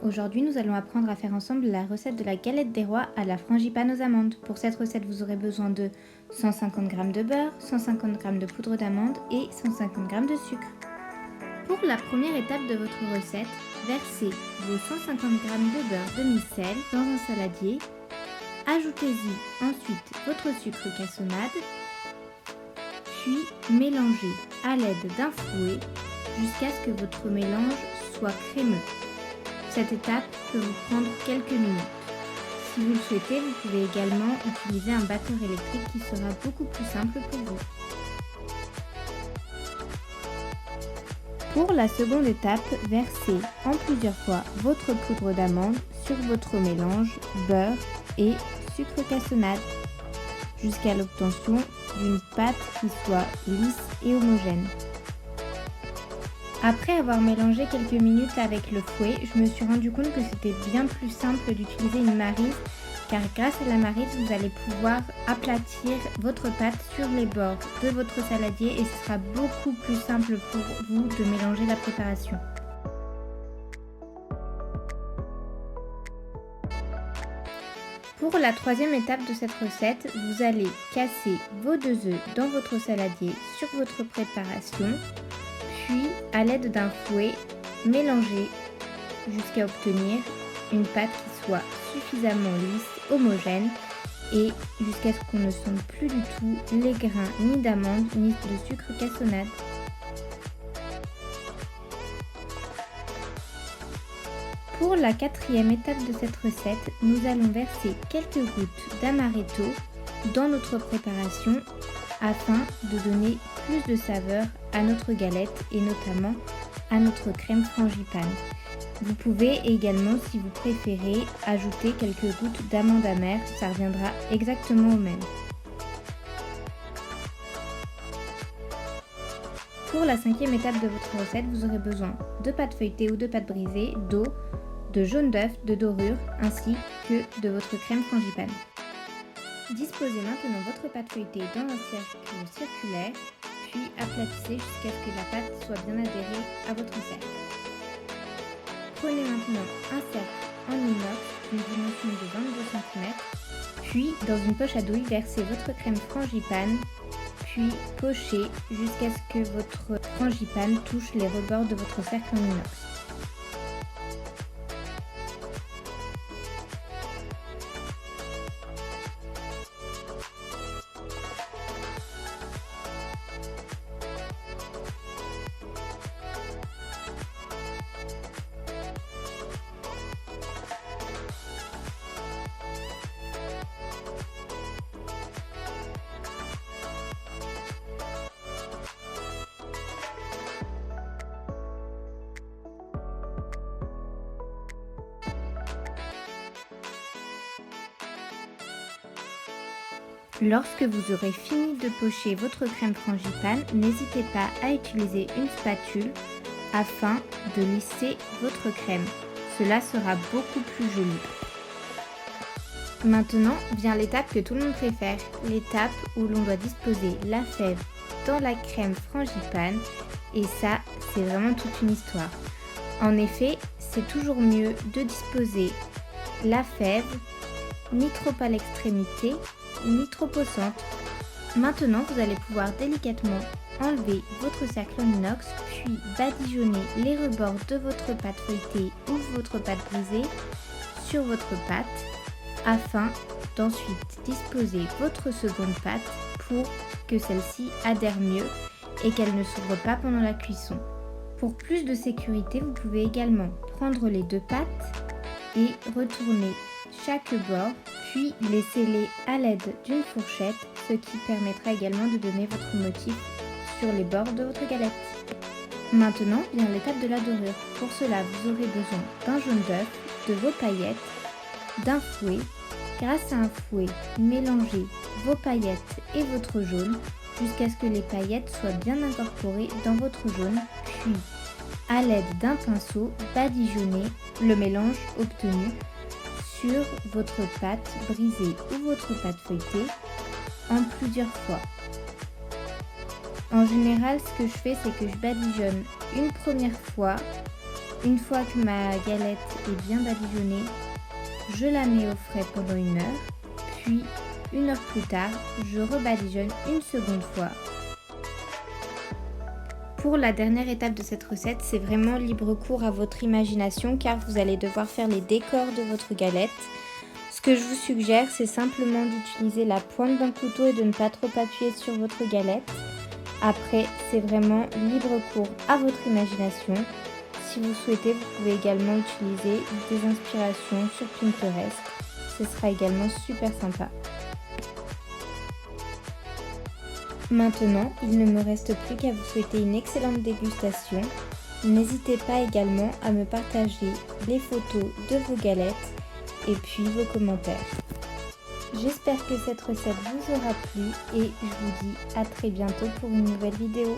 Aujourd'hui nous allons apprendre à faire ensemble la recette de la galette des rois à la frangipane aux amandes. Pour cette recette vous aurez besoin de 150 g de beurre, 150 g de poudre d'amande et 150 g de sucre. Pour la première étape de votre recette, versez vos 150 g de beurre demi-sel dans un saladier. Ajoutez-y ensuite votre sucre cassonade, puis mélangez à l'aide d'un fouet jusqu'à ce que votre mélange soit crémeux. Cette étape peut vous prendre quelques minutes. Si vous le souhaitez, vous pouvez également utiliser un batteur électrique qui sera beaucoup plus simple pour vous. Pour la seconde étape, versez en plusieurs fois votre poudre d'amande sur votre mélange beurre et sucre cassonade jusqu'à l'obtention d'une pâte qui soit lisse et homogène. Après avoir mélangé quelques minutes avec le fouet, je me suis rendu compte que c'était bien plus simple d'utiliser une maryse car grâce à la maryse, vous allez pouvoir aplatir votre pâte sur les bords de votre saladier et ce sera beaucoup plus simple pour vous de mélanger la préparation. Pour la troisième étape de cette recette, vous allez casser vos 2 œufs dans votre saladier sur votre préparation. Puis, à l'aide d'un fouet, mélangez jusqu'à obtenir une pâte qui soit suffisamment lisse, homogène et jusqu'à ce qu'on ne sente plus du tout les grains ni d'amandes ni de sucre cassonade. Pour la quatrième étape de cette recette, nous allons verser quelques gouttes d'amaretto dans notre préparation afin de donner plus de saveur à notre galette et notamment à notre crème frangipane. Vous pouvez également, si vous préférez, ajouter quelques gouttes d'amande amère, ça reviendra exactement au même. Pour la cinquième étape de votre recette, vous aurez besoin de pâte feuilletée ou de pâte brisée, d'eau, de jaune d'œuf, de dorure ainsi que de votre crème frangipane. Disposez maintenant votre pâte feuilletée dans un cercle circulaire, puis aplatissez jusqu'à ce que la pâte soit bien adhérée à votre cercle. Prenez maintenant un cercle en inox d'une dimension de 22 cm, puis dans une poche à douille, versez votre crème frangipane, puis pochez jusqu'à ce que votre frangipane touche les rebords de votre cercle en inox. Lorsque vous aurez fini de pocher votre crème frangipane, n'hésitez pas à utiliser une spatule afin de lisser votre crème. Cela sera beaucoup plus joli. Maintenant vient l'étape que tout le monde préfère, l'étape où l'on doit disposer la fève dans la crème frangipane et ça, c'est vraiment toute une histoire. En effet, c'est toujours mieux de disposer la fève ni trop à l'extrémité, ni trop au centre. Maintenant, vous allez pouvoir délicatement enlever votre cercle en inox, puis badigeonner les rebords de votre pâte feuilletée ou votre pâte brisée sur votre pâte afin d'ensuite disposer votre seconde pâte pour que celle-ci adhère mieux et qu'elle ne s'ouvre pas pendant la cuisson. Pour plus de sécurité, vous pouvez également prendre les 2 pâtes et retourner chaque bord, puis les sceller à l'aide d'une fourchette, ce qui permettra également de donner votre motif sur les bords de votre galette. Maintenant vient l'étape de la dorure. Pour cela, vous aurez besoin d'un jaune d'œuf, de vos paillettes, d'un fouet. Grâce à un fouet, mélangez vos paillettes et votre jaune jusqu'à ce que les paillettes soient bien incorporées dans votre jaune, puis à l'aide d'un pinceau, badigeonnez le mélange obtenu sur votre pâte brisée ou votre pâte feuilletée en plusieurs fois. En général, ce que je fais, c'est que je badigeonne une première fois Une fois que ma galette est bien badigeonnée, je la mets au frais pendant 1 heure, puis 1 heure plus tard, je rebadigeonne une seconde fois. Pour la dernière étape de cette recette, c'est vraiment libre cours à votre imagination car vous allez devoir faire les décors de votre galette. Ce que je vous suggère, c'est simplement d'utiliser la pointe d'un couteau et de ne pas trop appuyer sur votre galette. Après, c'est vraiment libre cours à votre imagination. Si vous souhaitez, vous pouvez également utiliser des inspirations sur Pinterest. Ce sera également super sympa. Maintenant, il ne me reste plus qu'à vous souhaiter une excellente dégustation. N'hésitez pas également à me partager les photos de vos galettes et puis vos commentaires. J'espère que cette recette vous aura plu et je vous dis à très bientôt pour une nouvelle vidéo.